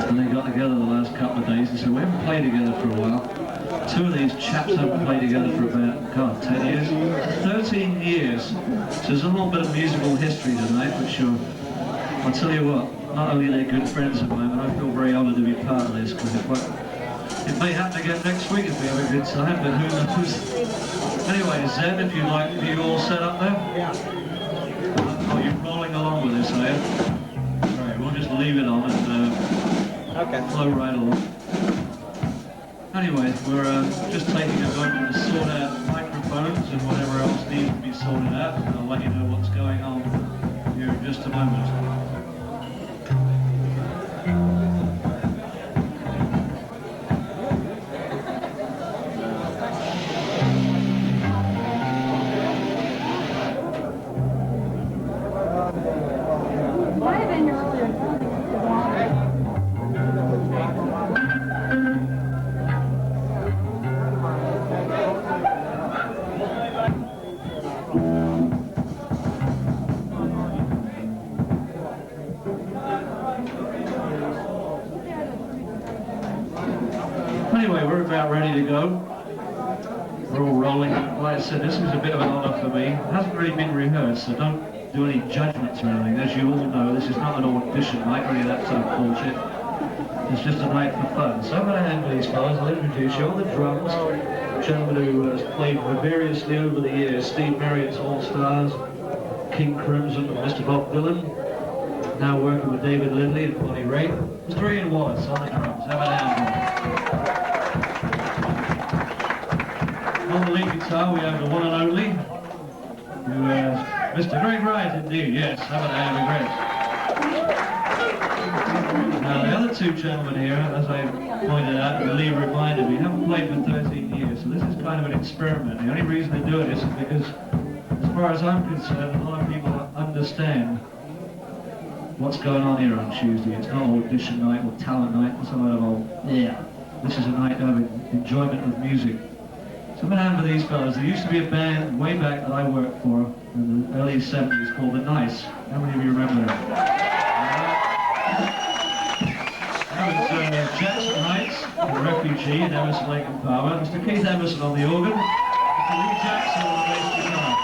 and they got together the last couple of days and said, we haven't played together for a while. Two of these chaps haven't played together for about, God, 10 years? 13 years. So there's a little bit of musical history tonight, which I'll tell you what, not only are they good friends of mine, but I feel very honoured to be part of this, because it may happen again next week if we have a good time, but who knows? Anyway, Zeb, if you like, are you all set up there? Yeah. Oh, you're rolling along with this, are you? Right, we'll just leave it on and flow right along. Anyway, we're just taking a moment to sort out microphones and whatever else needs to be sorted out, and I'll let you know what's going on here in just a moment. Anyway, we're about ready to go. We're all rolling. Like I said, this is a bit of an honour for me. It hasn't really been rehearsed, so don't do any judgments or anything. As you all know, this is not an audition night or any of that sort of bullshit. It's just a night for fun. So I'm going to hand these fellas. I'll introduce you. On the drums, a gentleman who has played variously over the years. Steve Marriott's All-Stars, King Crimson, Mr. Bob Dylan. Now working with David Lindley and Bonnie Wright. Mr. Ian Wallace on the drums. Have a hand. On the lead guitar we have the one and only, who is Mr. Gregg Wright, indeed, yes, have a hand with Gregg. Now the other two gentlemen here, as I pointed out, and Lee reminded me, haven't played for 13 years, so this is kind of an experiment. The only reason to do it is because, as far as I'm concerned, a lot of people understand what's going on here on Tuesday. It's not audition night or talent night, it's a lot of old, yeah, this is a night to have enjoyment of music. So I'm going to hand for these fellas. There used to be a band way back that I worked for in the early 70s called The Nice. How many of you remember that? That was Jackson Heights, the Refugee in Emerson, Lake and Power. Mr. Keith Emerson on the organ. Mr. Lee Jackson on the bass guitar.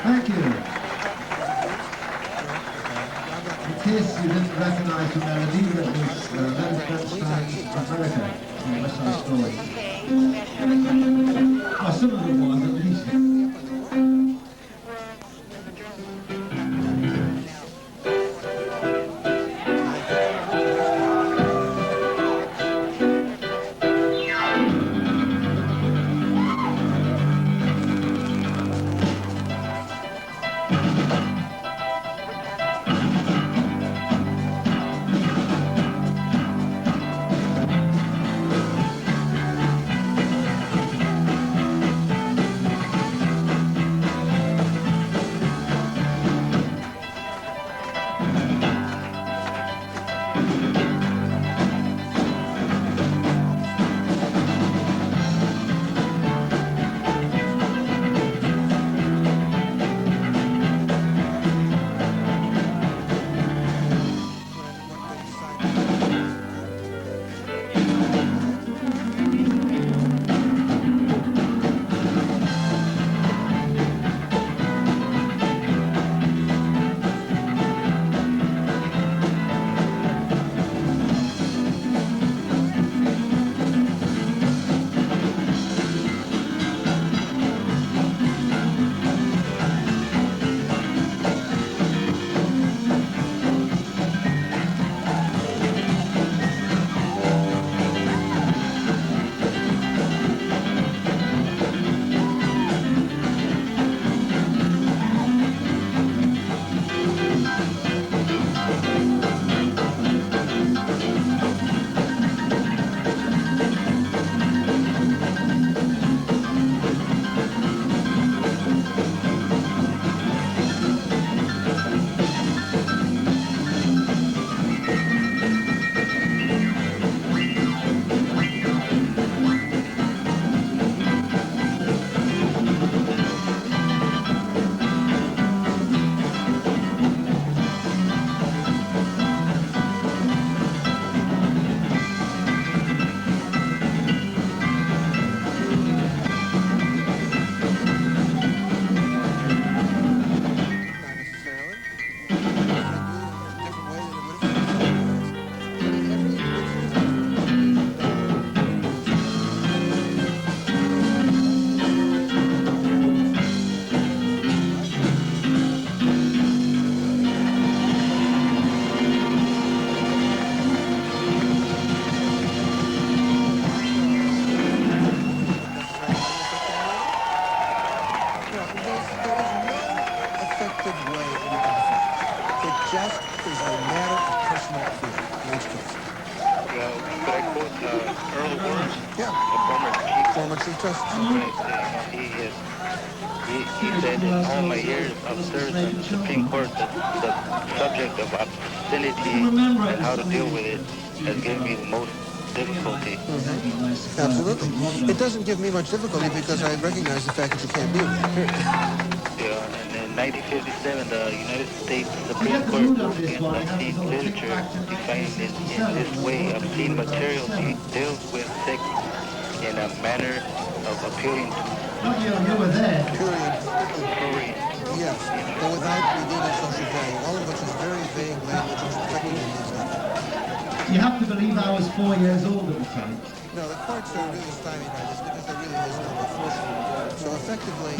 Thank you. In case you didn't recognize the melody, that was Leonard Bernstein's America from West Side Story. Well, some of it was, at least. He said in all my years of service in the Supreme Court that the subject of obscenity and how to deal with it has given me the most difficulty. Mm-hmm. Absolutely. It doesn't give me much difficulty because I recognize the fact that you can't deal with it, period. Yeah, and in 1957, the United States Supreme Court ruled against obscene literature, defining it in this way: obscene material deals with sex in a manner of appealing to You were there. prurient. Yes, but without redeeming social value. All of which is very vague language which effectively means nothing. You have to believe I was 4 years old at the time. No, the courts are really stymied by this because there really is no enforcement. So effectively...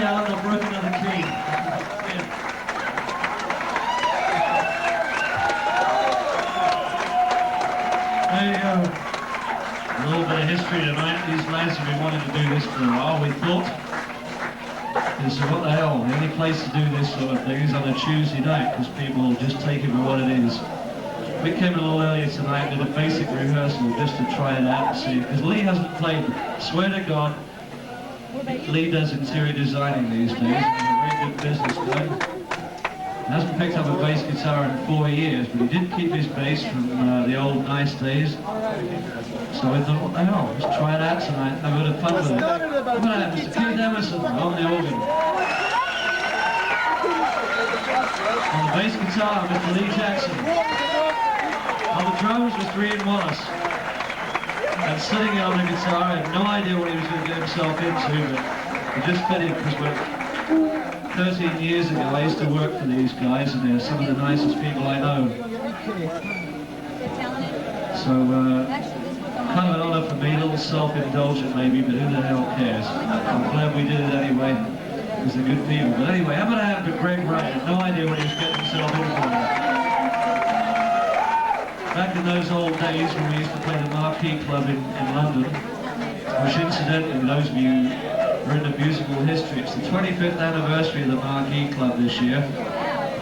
Alan, I broke another key. Yeah. There you go. A little bit of history tonight. These lads have been wanting to do this for a while, we thought. Because what the hell, the only place to do this sort of thing is on a Tuesday night, because people will just take it for what it is. We came a little earlier tonight and did a basic rehearsal just to try it out and see, because Lee hasn't played, swear to God, Lee does interior designing these days, he's a very good business guy. He hasn't picked up a bass guitar in 4 years, but he did keep his bass from the old nice days. So I thought, what the hell, let's try it out tonight, have a bit of fun with it. Look at that, Mr. Keith Emerson on the organ. On the bass guitar, Mr. Lee Jackson. On the drums, Mr. Ian Wallace. And sitting on the guitar, I had no idea what he was going to get himself into, but it just fitted because we're 13 years ago, I used to work for these guys, and they're some of the nicest people I know. So, kind of an honour for me, a little self-indulgent maybe, but who the hell cares? I'm glad we did it anyway, because they're good people. But anyway, how about I have to Gregg Wright? I had no idea what he was getting himself in for. Back in those old days when we used to play the Marquee Club in London, which incidentally, those of you who are into musical history, it's the 25th anniversary of the Marquee Club this year,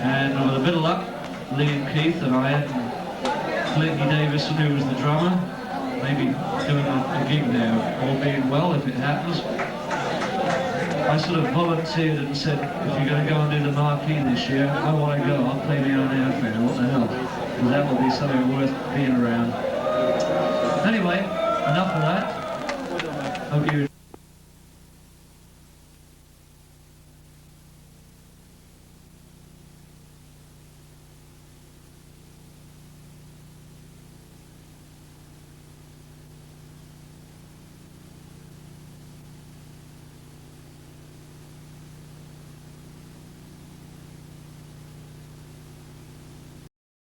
and with a bit of luck, Lee and Keith and I and Clinty Davison, who was the drummer, maybe doing a gig there, all being well if it happens. I sort of volunteered and said, if you're going to go and do the Marquee this year, I want to go, I'll play my own airfare, what the hell? Because that will be something worth being around. Anyway, enough of that. Hope you